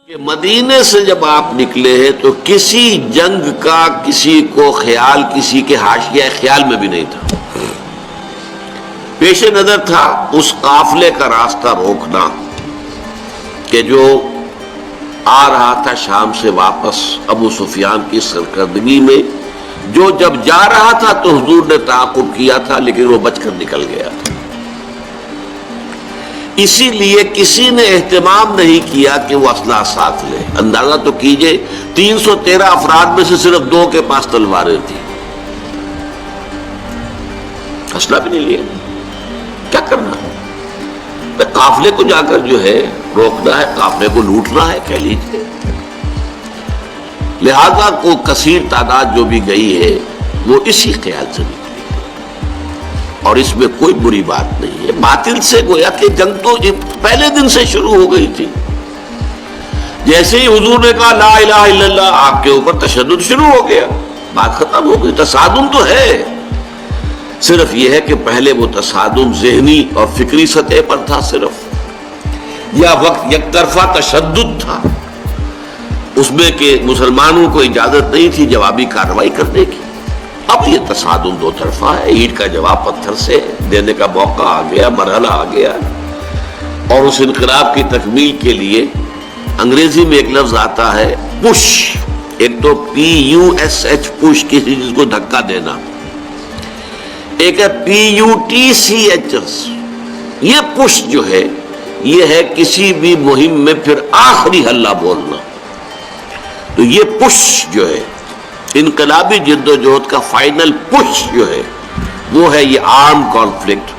کہ مدینے سے جب آپ نکلے ہیں تو کسی جنگ کا کسی کو خیال کسی کے حاشیہ خیال میں بھی نہیں تھا. پیش نظر تھا اس قافلے کا راستہ روکنا کہ جو آ رہا تھا شام سے واپس ابو سفیان کی سرکردگی میں، جو جب جا رہا تھا تو حضور نے تعاقب کیا تھا لیکن وہ بچ کر نکل گیا تھا. اسی لیے کسی نے اہتمام نہیں کیا کہ وہ اسلحہ ساتھ لے. اندازہ تو کیجئے 313 افراد میں سے صرف 2 کے پاس تلواریں تھیں، اسلحہ بھی نہیں لیا. کیا کرنا ہے؟ قافلے کو جا کر جو ہے روکنا ہے، قافلے کو لوٹنا ہے کہہ لیجیے. لہذا کو کثیر تعداد جو بھی گئی ہے وہ اسی خیال سے نکلی اور اس میں کوئی بری بات نہیں ہے. باطل سے گویا کہ جنگ تو پہلے دن سے شروع ہو گئی تھی. جیسے ہی حضور نے کہا لا الہ الا اللہ، آپ کے اوپر تشدد شروع ہو گیا، بات ختم ہو گئی. تصادم تو ہے، صرف یہ ہے کہ پہلے وہ تصادم ذہنی اور فکری سطح پر تھا صرف، یا وقت یک طرفہ تشدد تھا اس میں کہ مسلمانوں کو اجازت نہیں تھی جوابی کارروائی کرنے کی. اب یہ تصادم 2 طرفہ ہے، اینٹ کا جواب پتھر سے دینے کا موقع آ گیا، مرحلہ آ گیا. اور اس انقلاب کی تکمیل کے لیے انگریزی میں ایک لفظ آتا ہے پش. ایک تو PUSH پش، کسی چیز کو دھکا دینا، ایک ہے PUTCH. یہ پش جو ہے یہ ہے کسی بھی مہم میں پھر آخری حلہ بولنا. تو یہ پش جو ہے انقلابی جد و جہد کا فائنل پش جو ہے وہ ہے یہ آرم کانفلکٹ.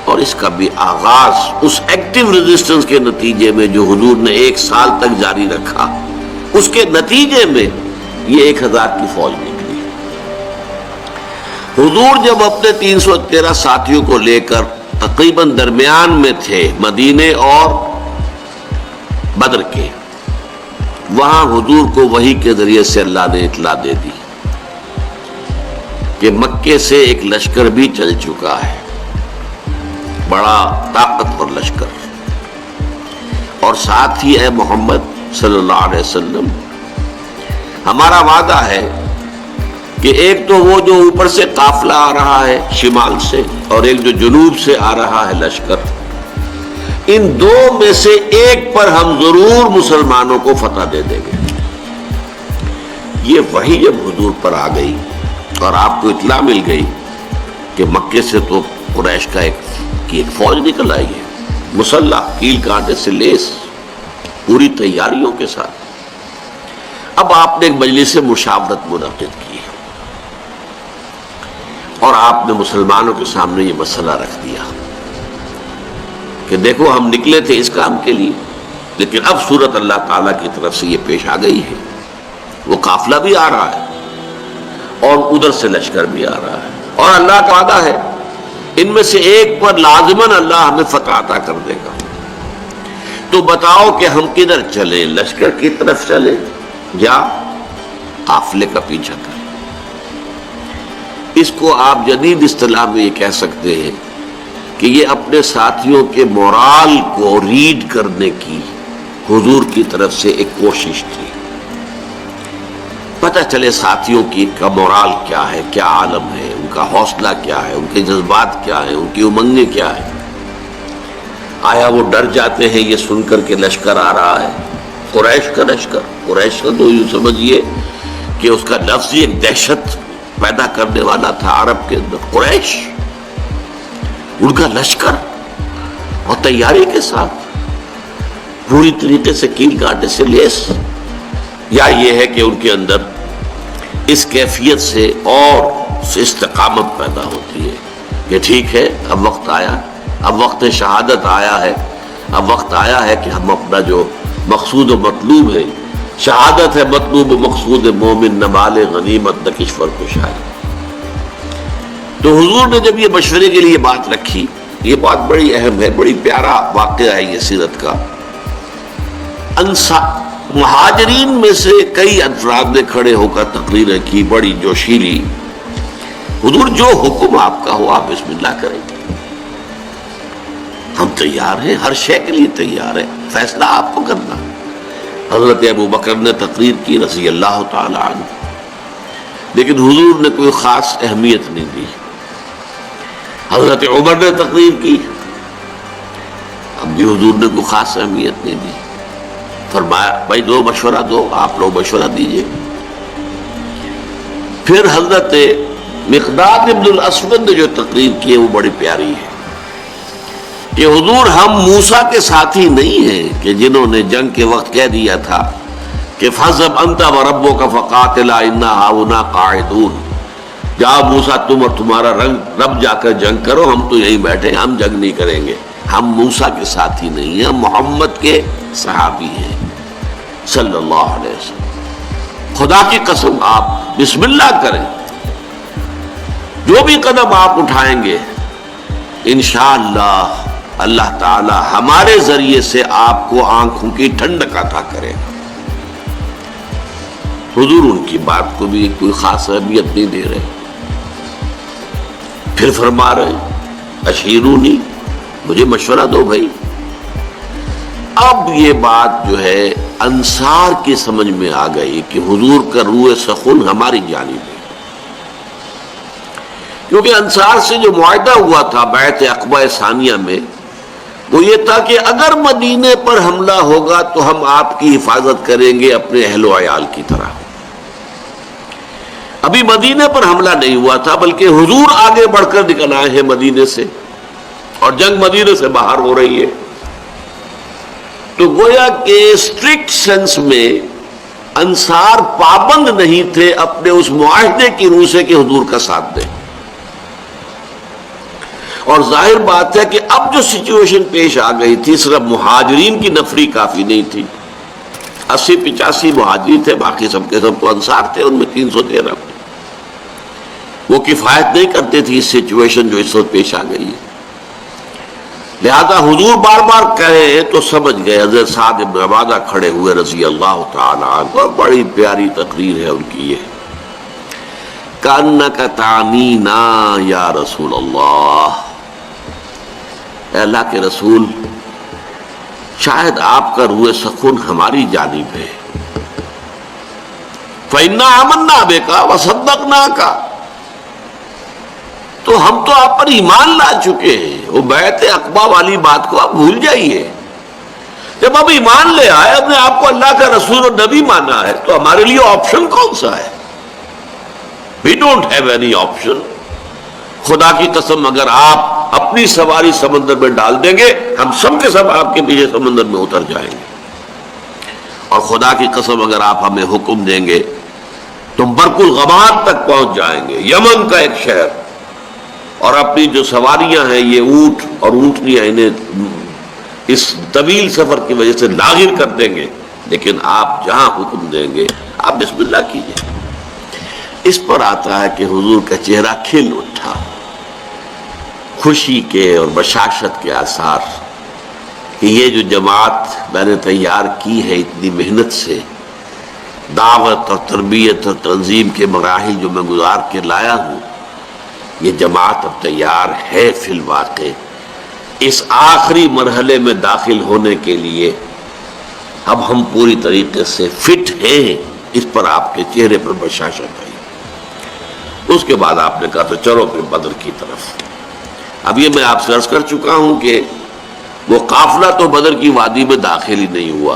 اور اس کا بھی آغاز اس ایکٹیو ریزسٹنس کے نتیجے میں جو حضور نے 1 سال تک جاری رکھا، اس کے نتیجے میں یہ 1000 کی فوج نکلی. حضور جب اپنے 313 ساتھیوں کو لے کر تقریباً درمیان میں تھے مدینے اور بدر کے، وہاں حضور کو وحی کے ذریعے سے اللہ نے اطلاع دے دی کہ مکے سے ایک لشکر بھی چل چکا ہے، بڑا طاقتور لشکر. اور ساتھ ہی اے محمد صلی اللہ علیہ وسلم، ہمارا وعدہ ہے کہ ایک تو وہ جو اوپر سے قافلہ آ رہا ہے شمال سے، اور ایک جو جنوب سے آ رہا ہے لشکر، ان 2 میں سے ایک پر ہم ضرور مسلمانوں کو فتح دے دیں گے. یہ وحی جب حضور پر آ گئی اور آپ کو اطلاع مل گئی کہ مکے سے تو قریش کا ایک فوج نکل آئی ہے، مسلح، کیل کانٹے سے لیس، پوری تیاریوں کے ساتھ. اب آپ نے ایک مجلس مشاورت منعقد کی اور آپ نے مسلمانوں کے سامنے یہ مسئلہ رکھ دیا کہ دیکھو ہم نکلے تھے اس کام کے لیے، لیکن اب صورت اللہ تعالیٰ کی طرف سے یہ پیش آ گئی ہے. وہ قافلہ بھی آ رہا ہے اور ادھر سے لشکر بھی آ رہا ہے، اور اللہ کا وعدہ ہے ان میں سے ایک پر لازماً اللہ ہمیں فتح عطا کر دے گا. تو بتاؤ کہ ہم کدھر چلیں، لشکر کی طرف چلیں یا قافلے کا پیچھا کریں؟ اس کو آپ جدید اصطلاح میں یہ کہہ سکتے ہیں کہ یہ اپنے ساتھیوں کے مورال کو ریڈ کرنے کی حضور کی طرف سے ایک کوشش تھی. پتہ چلے ساتھیوں کی کا مورال کیا ہے، کیا عالم ہے، ان کا حوصلہ کیا ہے، ان کے جذبات کیا ہیں، ان کی امنگیں کیا ہیں. آیا وہ ڈر جاتے ہیں یہ سن کر کے لشکر آ رہا ہے، قریش کا لشکر؟ قریش کا تو یوں سمجھیے کہ اس کا لفظ ہی ایک دہشت پیدا کرنے والا تھا عرب کے اندر. قریش، ان کا لشکر اور تیاری کے ساتھ پوری طریقے سے کیل کانٹے سے لیس. یا یہ ہے کہ ان کے اندر اس کیفیت سے اور استقامت پیدا ہوتی ہے کہ ٹھیک ہے اب وقت آیا، اب وقت شہادت آیا ہے، اب وقت آیا ہے کہ ہم اپنا جو مقصود و مطلوب ہے، شہادت ہے مطلوب و مقصود مومن، نہ مال غنیمت نہ کشور کشائی. تو حضور نے جب یہ مشورے کے لیے بات رکھی، یہ بات بڑی اہم ہے، بڑی پیارا واقعہ ہے یہ سیرت کا. مہاجرین میں سے کئی افراد نے کھڑے ہو کر تقریریں کی بڑی جوشیلی. حضور جو حکم آپ کا ہو آپ بسم اللہ کریں، ہم تیار ہیں، ہر شے کے لیے تیار ہیں، فیصلہ آپ کو کرنا. حضرت ابو بکر نے تقریر کی رضی اللہ تعالی عنہ، لیکن حضور نے کوئی خاص اہمیت نہیں دی۔ حضرت عمر نے تقریر کی، اب بھی حضور نے کوئی خاص اہمیت نہیں دی۔ فرمایا بھائی دو مشورہ دو، آپ لوگ مشورہ دیجئے۔ پھر حضرت مقداد ابن الاسود نے جو تقریر کی ہے وہ بڑی پیاری ہے کہ حضور ہم موسیٰ کے ساتھی نہیں ہیں کہ جنہوں نے جنگ کے وقت کہہ دیا تھا کہ فَاذْهَبْ أَنْتَ وَرَبُّكَ فَقَاتِلَا إِنَّا هَاهُنَا قَاعِدُونَ، جاؤ موسیٰ تم اور تمہارا رب جا کر جنگ کرو، ہم تو یہیں بیٹھے، ہم جنگ نہیں کریں گے۔ ہم موسیٰ کے ساتھی نہیں ہیں، ہم محمد کے صحابی ہیں صلی اللہ علیہ وسلم۔ خدا کی قسم آپ بسم اللہ کریں، جو بھی قدم آپ اٹھائیں گے انشاءاللہ اللہ تعالی ہمارے ذریعے سے آپ کو آنکھوں کی ٹھنڈک عطا کرے گا۔ حضور ان کی بات کو بھی کوئی خاص اہمیت نہیں دے رہے، پھر فرما رہے اشیرونی، مجھے مشورہ دو بھائی۔ اب یہ بات جو ہے انصار کی سمجھ میں آ گئی کہ حضور کا روح سخن ہماری جانب ہے، کیونکہ انصار سے جو معاہدہ ہوا تھا بیعت عقبہ ثانیہ میں وہ یہ تھا کہ اگر مدینے پر حملہ ہوگا تو ہم آپ کی حفاظت کریں گے اپنے اہل و عیال کی طرح۔ ابھی مدینے پر حملہ نہیں ہوا تھا بلکہ حضور آگے بڑھ کر نکل آئے ہیں مدینے سے، اور جنگ مدینے سے باہر ہو رہی ہے، تو گویا کہ اسٹرکٹ سینس میں انصار پابند نہیں تھے اپنے اس معاہدے کی روح سے کہ حضور کا ساتھ دیں۔ اور ظاہر بات ہے کہ اب جو سچویشن پیش آ گئی تھی، صرف مہاجرین کی نفری کافی نہیں تھی، 80-85 مہاجرین تھے، باقی سب کے سب تو انصار تھے، ان میں 313 وہ کفایت نہیں کرتے تھی اس سچویشن جو اس وقت پیش آ گئی ہے۔ لہذا حضور بار بار کہے تو سمجھ گئے۔ حضرت سعد بن عبادہ کھڑے ہوئے رضی اللہ تعالی عنہ، بڑی پیاری تقریر ہے ان کی یہ، کأنک تعنینا یا رسول اللہ، اے اللہ کے رسول شاید آپ کا روح سخن ہماری جانب ہے، فإنا آمنا بک وصدقناک، تو ہم تو آپ پر ایمان لا چکے ہیں، وہ بیعت عقبہ والی بات کو آپ بھول جائیے۔ جب اب ایمان لے آئے، اپنے آپ کو اللہ کا رسول اور نبی مانا ہے، تو ہمارے لیے آپشن کون سا ہے؟ We don't have any option۔ خدا کی قسم اگر آپ اپنی سواری سمندر میں ڈال دیں گے، ہم سب کے سب آپ کے پیچھے سمندر میں اتر جائیں گے، اور خدا کی قسم اگر آپ ہمیں حکم دیں گے تو برق الغماد تک پہنچ جائیں گے، یمن کا ایک شہر، اور اپنی جو سواریاں ہیں یہ اونٹ اور اونٹنیاں انہیں اس طویل سفر کی وجہ سے لاغر کر دیں گے، لیکن آپ جہاں حکم دیں گے آپ بسم اللہ کیجئے۔ اس پر آتا ہے کہ حضور کا چہرہ کھل اٹھا، خوشی کے اور بشاشت کے آثار، کہ یہ جو جماعت میں نے تیار کی ہے اتنی محنت سے، دعوت اور تربیت اور تنظیم کے مراحل جو میں گزار کے لایا ہوں، یہ جماعت اب تیار ہے فی الواقع اس آخری مرحلے میں داخل ہونے کے لیے، اب ہم پوری طریقے سے فٹ ہیں۔ اس پر آپ کے چہرے پر بشاشت آئی۔ اس کے بعد آپ نے کہا تو چلو پھر بدر کی طرف۔ اب یہ میں آپ سے عرض کر چکا ہوں کہ وہ قافلہ تو بدر کی وادی میں داخل ہی نہیں ہوا،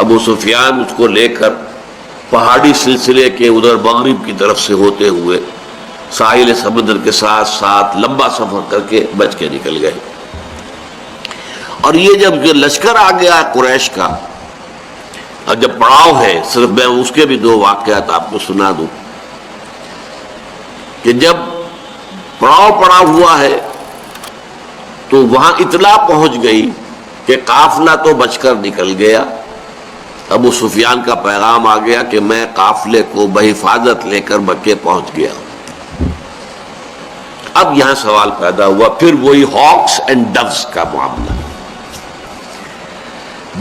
ابو سفیان اس کو لے کر پہاڑی سلسلے کے ادھر مغرب کی طرف سے ہوتے ہوئے ساحل سمندر کے ساتھ ساتھ لمبا سفر کر کے بچ کے نکل گئے۔ اور یہ جب جو لشکر آ گیا قریش کا، اور جب پڑاؤ ہے، صرف میں اس کے بھی 2 واقعات آپ کو سنا دوں کہ جب پڑاؤ پڑا ہوا ہے تو وہاں اطلاع پہنچ گئی کہ قافلہ تو بچ کر نکل گیا، ابو سفیان کا پیغام آ گیا کہ میں قافلے کو بحفاظت لے کر مکے پہنچ گیا۔ اب یہاں سوال پیدا ہوا، پھر وہی ہاکس اینڈ ڈوز کا معاملہ۔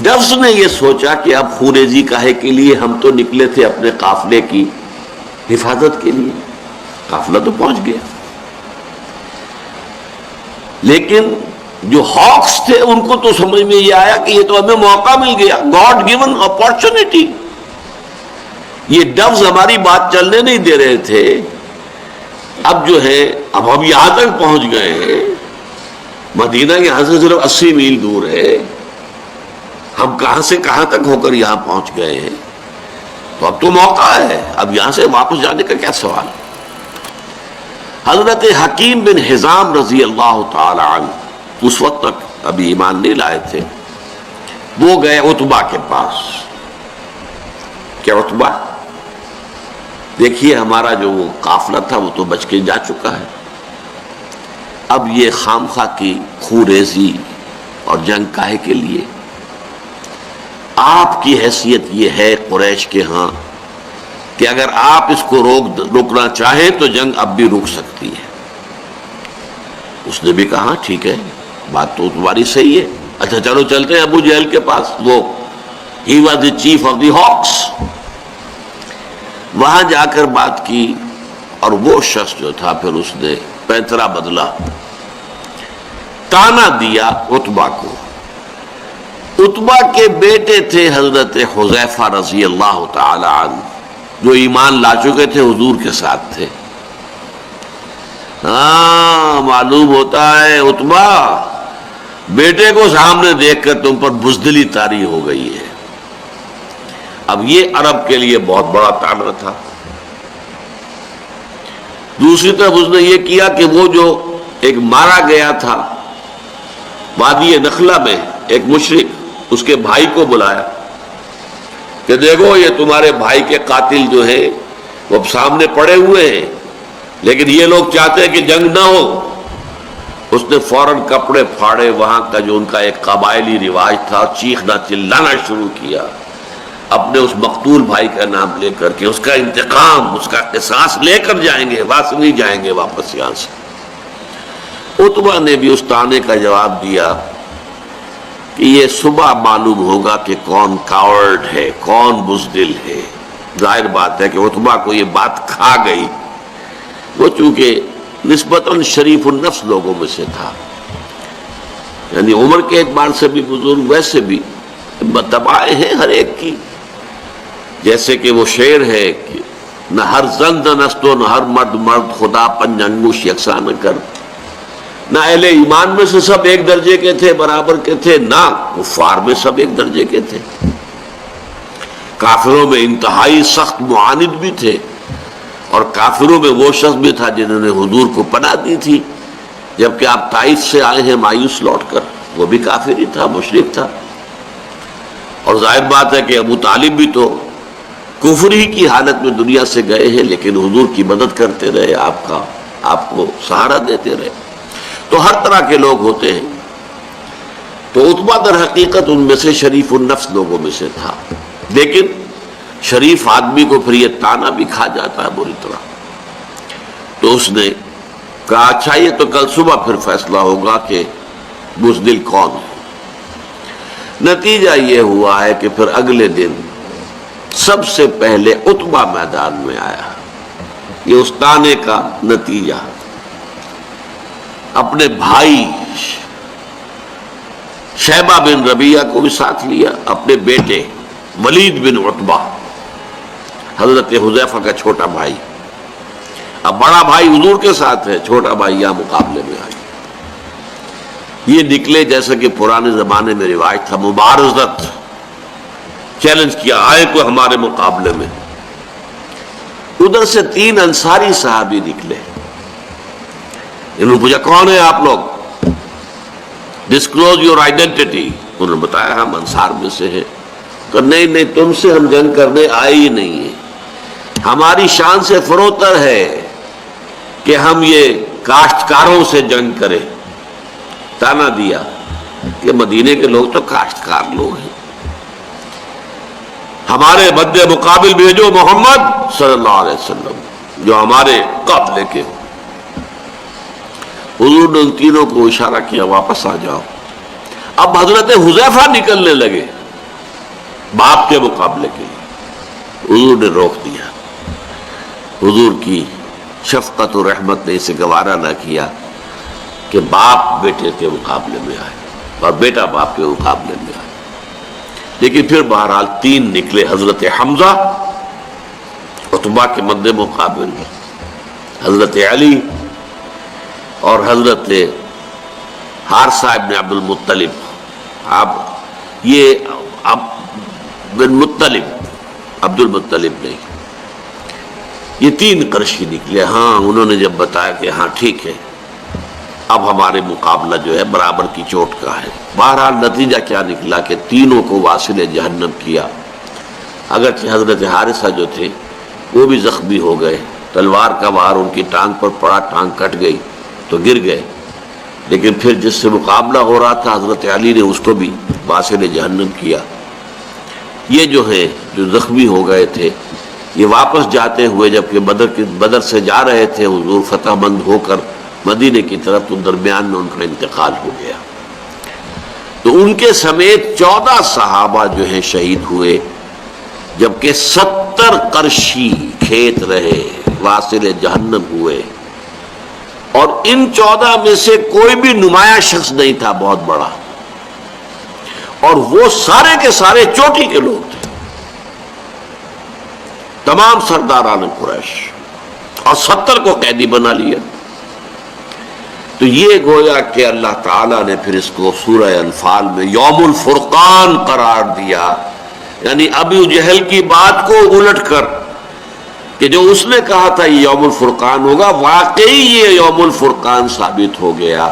ڈوز نے یہ سوچا کہ اب خوریزی کاہے کے لیے، ہم تو نکلے تھے اپنے قافلے کی حفاظت کے لیے، قافلہ تو پہنچ گیا۔ لیکن جو ہاکس تھے ان کو تو سمجھ میں یہ آیا کہ یہ تو ہمیں موقع مل گیا، گاڈ گیون اپارچونٹی. یہ ڈوز ہماری بات چلنے نہیں دے رہے تھے، اب جو ہے اب ہم یہاں تک پہنچ گئے ہیں. مدینہ یہاں سے صرف 80 میل دور ہے، ہم کہاں سے کہاں تک ہو کر یہاں پہنچ گئے ہیں، تو اب تو موقع ہے، اب یہاں سے واپس جانے کا کیا سوال. حضرت حکیم بن حزام رضی اللہ تعالی عنہ اس وقت تک ابھی ایمان نہیں لائے تھے، وہ گئے عتبہ کے پاس. کیا عتبہ؟ دیکھیے ہمارا جو وہ قافلہ تھا وہ تو بچ کے جا چکا ہے، اب یہ خامخواہ کی خوریزی اور جنگ کاہے کے لیے؟ آپ کی حیثیت یہ ہے قریش کے ہاں کہ اگر آپ اس کو روکنا چاہیں تو جنگ اب بھی رک سکتی ہے. اس نے بھی کہا ٹھیک ہے، بات تو تمہاری صحیح ہے، اچھا چلو چلتے ہیں ابو جہل کے پاس. وہ he was the chief of the ہاکس. وہاں جا کر بات کی اور وہ شخص جو تھا پھر اس نے پیترا بدلا، تانا دیا عتبہ کو. عتبہ کے بیٹے تھے حضرت حذیفہ رضی اللہ تعالی عنہ، جو ایمان لا چکے تھے، حضور کے ساتھ تھے. ہاں معلوم ہوتا ہے عتبہ بیٹے کو سامنے دیکھ کر تم پر بزدلی طاری ہو گئی ہے. اب یہ عرب کے لیے بہت بڑا تانا تھا. دوسری طرف اس نے یہ کیا کہ وہ جو ایک مارا گیا تھا وادی نخلہ میں ایک مشرک، اس کے بھائی کو بلایا کہ دیکھو یہ تمہارے بھائی کے قاتل جو ہیں وہ سامنے پڑے ہوئے ہیں، لیکن یہ لوگ چاہتے ہیں کہ جنگ نہ ہو. اس نے فوراً کپڑے پھاڑے، وہاں کا جو ان کا ایک قبائلی رواج تھا، چیخنا چلانا شروع کیا اپنے اس مقتول بھائی کا نام لے کر کے، اس کا انتقام، اس کا قصاص لے کر جائیں گے، واپس نہیں جائیں گے واپس یہاں سے. عتبہ نے بھی اس طعنے کا جواب دیا کہ یہ صبح معلوم ہوگا کہ کون کاورڈ ہے، کون بزدل ہے. ظاہر بات ہے کہ عتبہ کو یہ بات کھا گئی. وہ چونکہ نسبتاً شریف النفس لوگوں میں سے تھا، یعنی عمر کے اعتبار سے بھی بزرگ، ویسے بھی تباہیں ہیں ہر ایک کی. جیسے کہ وہ شعر ہے کہ نہ ہر زن زنست و نہ ہر مرد مرد، خدا پنج انگوش یکساں نہ کر. نہ اہل ایمان میں سے سب ایک درجے کے تھے، برابر کے تھے، نہ کفار میں سب ایک درجے کے تھے. کافروں میں انتہائی سخت معاند بھی تھے، اور کافروں میں وہ شخص بھی تھا جنہوں نے حضور کو پناہ دی تھی جبکہ آپ طائف سے آئے ہیں مایوس لوٹ کر. وہ بھی کافر ہی تھا، مشرک تھا. اور ظاہر بات ہے کہ ابو طالب بھی تو کفر ہی کی حالت میں دنیا سے گئے ہیں، لیکن حضور کی مدد کرتے رہے، آپ کو سہارا دیتے رہے. تو ہر طرح کے لوگ ہوتے ہیں. تو عتبہ در حقیقت ان میں سے شریف النفس لوگوں میں سے تھا، لیکن شریف آدمی کو پھر یہ تانا بھی کھا جاتا ہے بری طرح. تو اس نے کہا اچھا یہ تو کل صبح پھر فیصلہ ہوگا کہ بزدل کون ہے. نتیجہ یہ ہوا ہے کہ پھر اگلے دن سب سے پہلے عتبہ میدان میں آیا. یہ اس تانے کا نتیجہ. اپنے بھائی شیبہ بن ربیعہ کو بھی ساتھ لیا، اپنے بیٹے ولید بن عتبہ، حضرت حذیفہ کا چھوٹا بھائی. اب بڑا بھائی حضور کے ساتھ ہے، چھوٹا بھائی یہاں مقابلے میں آیا. یہ نکلے جیسا کہ پرانے زمانے میں رواج تھا، مبارزت، چیلنج کیا، آئے کوئی ہمارے مقابلے میں. ادھر سے 3 انصاری صحابی نکلے. انہوں نے پوچھا کون ہے آپ لوگ، ڈسکلوز یور آئیڈینٹی. انہوں نے بتایا ہم انصار میں سے ہیں. کہ نہیں تم سے ہم جنگ کرنے آئے ہی نہیں ہیں، ہماری شان سے فروتر ہے کہ ہم یہ کاشتکاروں سے جنگ کریں. تانا دیا کہ مدینے کے لوگ تو کاشتکار لوگ ہیں، ہمارے مد مقابل بھیجو محمد صلی اللہ علیہ وسلم جو ہمارے قافلے کے ہو. حضور نے ان تینوں کو اشارہ کیا واپس آ جاؤ. اب حضرت حذیفہ نکلنے لگے باپ کے مقابلے کے لیے. حضور نے روک دیا. حضور کی شفقت و رحمت نے اسے گوارا نہ کیا. کہ باپ بیٹے کے مقابلے میں آئے اور بیٹا باپ کے مقابلے میں آئے. لیکن پھر بہرحال 3 نکلے، حضرت حمزہ عتبہ کے مد مقابل، حضرت علی اور حضرت حارثہ ابن عبد المطلب. بن مطلب، عبد المطلب نہیں، یہ 3 قرشی نکلے. ہاں انہوں نے جب بتایا کہ ہاں ٹھیک ہے اب ہمارے مقابلہ جو ہے برابر کی چوٹ کا ہے. بہرحال نتیجہ کیا نکلا کہ تینوں کو واصل جہنم کیا. اگرچہ حضرت حارثہ جو تھے وہ بھی زخمی ہو گئے، تلوار کا وار ان کی ٹانگ پر پڑا، ٹانگ کٹ گئی تو گر گئے. لیکن پھر جس سے مقابلہ ہو رہا تھا حضرت علی نے اس کو بھی واصل جہنم کیا. یہ جو ہے جو زخمی ہو گئے تھے یہ واپس جاتے ہوئے جبکہ بدر سے جا رہے تھے حضور فتح مند ہو کر مدینے کی طرف، تو درمیان میں ان کا انتقال ہو گیا. تو ان کے سمیت 14 صحابہ جو ہیں شہید ہوئے، جبکہ 70 قرشی کھیت رہے، واصل جہنم ہوئے. اور ان 14 میں سے کوئی بھی نمایاں شخص نہیں تھا بہت بڑا، اور وہ سارے کے سارے چوٹی کے لوگ تھے، تمام سرداران قریش، اور 70 کو قیدی بنا لیا. تو یہ گویا کہ اللہ تعالیٰ نے پھر اس کو سورہ انفال میں یوم الفرقان قرار دیا. یعنی ابو جہل کی بات کو الٹ کر کہ جو اس نے کہا تھا یہ یوم الفرقان ہوگا، واقعی یہ یوم الفرقان ثابت ہو گیا.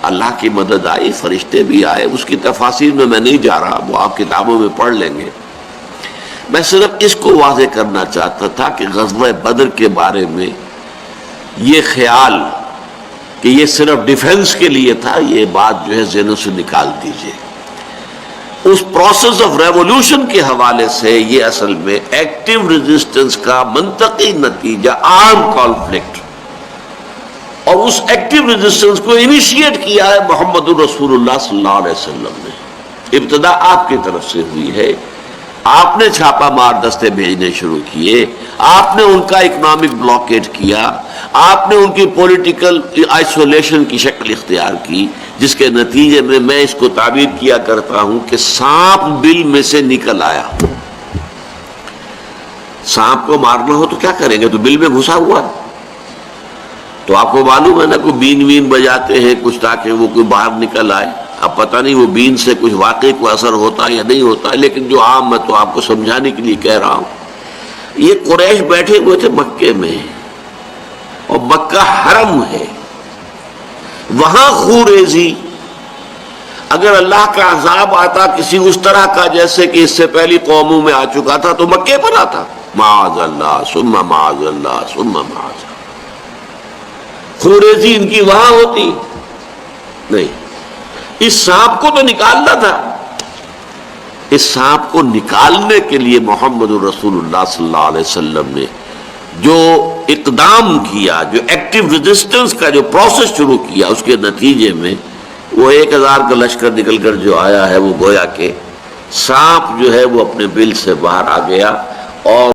اللہ کی مدد آئی، فرشتے بھی آئے. اس کی تفاصیر میں نہیں جا رہا، وہ آپ کتابوں میں پڑھ لیں گے. میں صرف اس کو واضح کرنا چاہتا تھا کہ غزوہ بدر کے بارے میں یہ خیال کہ یہ صرف ڈیفنس کے لیے تھا، یہ بات جو ہے ذہنوں سے نکال دیجئے. اس پروسیس آف ریولوشن کے حوالے سے یہ اصل میں ایکٹیو ریزسٹنس کا منطقی نتیجہ آرم کانفلکٹ، اور اس ایکٹیو ریزسٹنس کو انیشیٹ کیا ہے محمد الرسول اللہ صلی اللہ علیہ وسلم نے. ابتدا آپ کی طرف سے ہوئی ہے. آپ نے چھاپا مار دستے بھیجنے شروع کیے، آپ نے ان کا اکنامک بلاکیٹ کیا، آپ نے ان کی پولیٹیکل آئسولیشن کی شکل اختیار کی، جس کے نتیجے میں اس کو تعبیر کیا کرتا ہوں کہ سانپ بل میں سے نکل آیا. سانپ کو مارنا ہو تو کیا کریں گے؟ تو بل میں گھسا ہوا ہے. تو آپ کو معلوم ہے نا، کوئی بین وین بجاتے ہیں کچھ تاکہ وہ کوئی باہر نکل آئے. اب پتہ نہیں وہ بین سے کچھ واقعی کوئی اثر ہوتا ہے یا نہیں ہوتا ہے، لیکن جو عام میں تو آپ کو سمجھانے کے لیے کہہ رہا ہوں. یہ قریش بیٹھے ہوئے تھے مکے میں، اور مکہ حرم ہے، وہاں خوریزی. اگر اللہ کا عذاب آتا کسی اس طرح کا جیسے کہ اس سے پہلی قوموں میں آ چکا تھا تو مکے پر آتا. معاذ اللہ ثم معاذ اللہ ثم معاذ اللہ. خوریزی ان کی وہاں ہوتی نہیں. اس سانپ کو تو نکالنا تھا. اس سانپ کو نکالنے کے لیے محمد الرسول اللہ صلی اللہ علیہ وسلم نے جو اقدام کیا، جو ایکٹیو ریزسٹنس کا جو پروسیس شروع کیا، اس کے نتیجے میں وہ 1000 کا لشکر نکل کر جو آیا ہے، وہ گویا کہ سانپ جو ہے وہ اپنے بل سے باہر آ گیا. اور